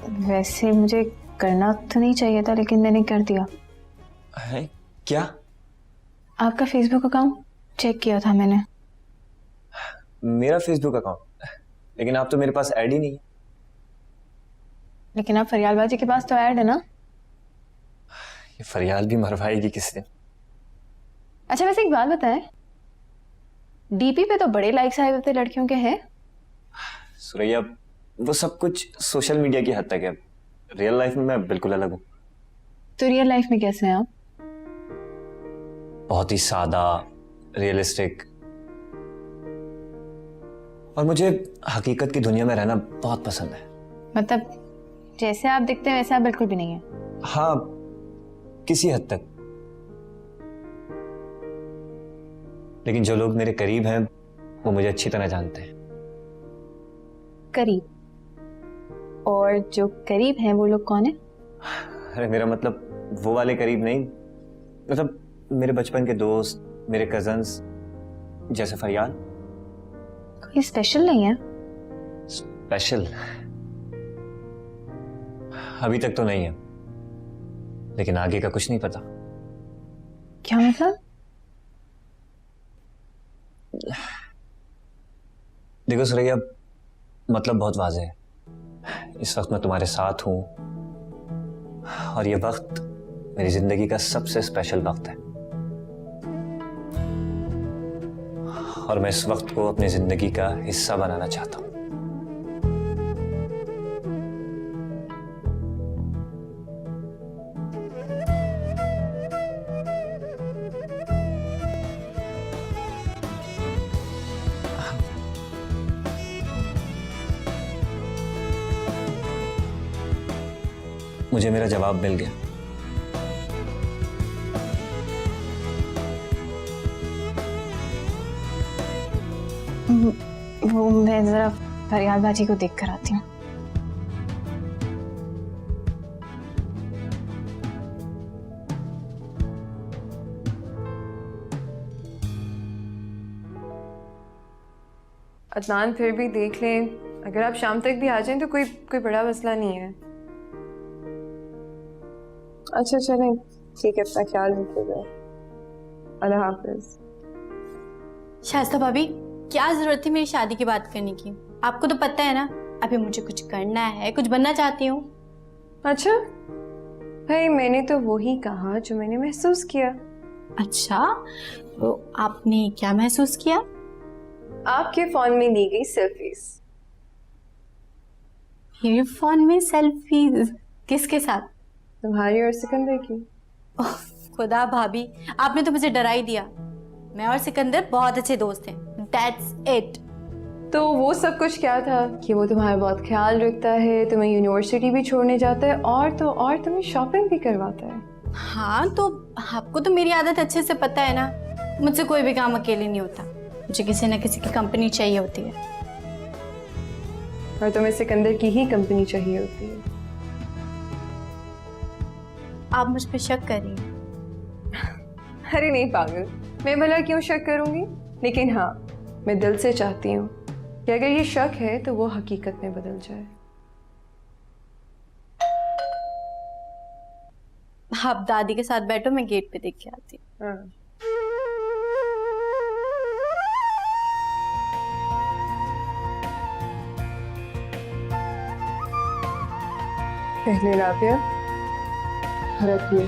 वैसे मुझे करना तो नहीं चाहिए था, लेकिन मैंने कर दिया। है क्या? आपका फेसबुक अकाउंट चेक किया था मैंने। मेरा फेसबुक अकाउंट? लेकिन आप तो मेरे पास ऐड ही नहीं है। लेकिन आप फरियाल बाजी के पास तो ऐड है ना। ये फरियाल भी मरवाएगी किस दिन। अच्छा वैसे एक बात बताएं, डीपी पे तो बड़े लाइक्स आए होते लड़कियों के हैं। सुरैया, वो सब कुछ सोशल मीडिया की हद तक है। रियल लाइफ में मैं बिल्कुल अलग हूँ। तो रियल लाइफ में कैसे हैं आप? बहुत ही सादा, रियलिस्टिक, और मुझे हकीकत की दुनिया में रहना बहुत पसंद है। मतलब जैसे आप दिखते हैं वैसे आप बिल्कुल भी नहीं है। हाँ, किसी हद तक। लेकिन जो लोग मेरे करीब हैं वो मुझे अच्छी तरह जानते हैं। करीब? और जो करीब हैं वो लोग कौन है? अरे मेरा मतलब वो वाले करीब नहीं, मतलब मेरे बचपन के दोस्त, मेरे कजन्स, जैसे फरियाल। कोई स्पेशल नहीं है? स्पेशल अभी तक तो नहीं है, लेकिन आगे का कुछ नहीं पता। क्या मतलब? देखो सुरैया, मतलब बहुत वाज़ेह है। इस वक्त मैं तुम्हारे साथ हूं, और ये वक्त मेरी जिंदगी का सबसे स्पेशल वक्त है, और मैं इस वक्त को अपनी जिंदगी का हिस्सा बनाना चाहता हूं। मुझे मेरा जवाब मिल गया। वो मैं जरा फरियाल बाजी को देख कर आती हूँ। अदनान फिर भी देख लें, अगर आप शाम तक भी आ जाएं तो कोई बड़ा मसला नहीं है। अच्छा चलें, ठीक है, अपना ख्याल रखिएगा। अल्लाह हाफिज। शाइस्ता भाभी, क्या जरूरत थी मेरी शादी की बात करने की? आपको तो पता है ना, अभी मुझे कुछ करना है, कुछ बनना चाहती हूँ। अच्छा भाई, मैंने तो वही कहा जो मैंने महसूस किया। अच्छा, तो आपने क्या महसूस किया? आपके फोन में ली गई सेल्फीज। मेरे फोन में सेल्फीज? किसके साथ? तुम्हारी और सिकंदर की। ओह, खुदा भाभी, आपने तो मुझे डरा ही दिया। मैं और सिकंदर बहुत अच्छे दोस्त हैं, दैट्स इट। तो वो सब कुछ क्या था कि वो तुम्हारा बहुत ख्याल रखता है, तुम्हें यूनिवर्सिटी भी छोड़ने जाता है, और तो और तुम्हें शॉपिंग भी करवाता है। हाँ, तो आपको तो मेरी आदत अच्छे से पता है ना, मुझसे कोई भी काम अकेले नहीं होता, मुझे किसी न किसी की कंपनी चाहिए होती है। और तुम्हें सिकंदर की ही कंपनी चाहिए होती है। आप मुझ पर शक करिए। अरे नहीं पागल, मैं भला क्यों शक करूंगी? लेकिन हाँ, मैं दिल से चाहती हूँ कि अगर ये शक है तो वो हकीकत में बदल जाए। आप दादी के साथ बैठो, मैं गेट पे देख के आती हूँ। हाँ। पहले राबिया, रखिए।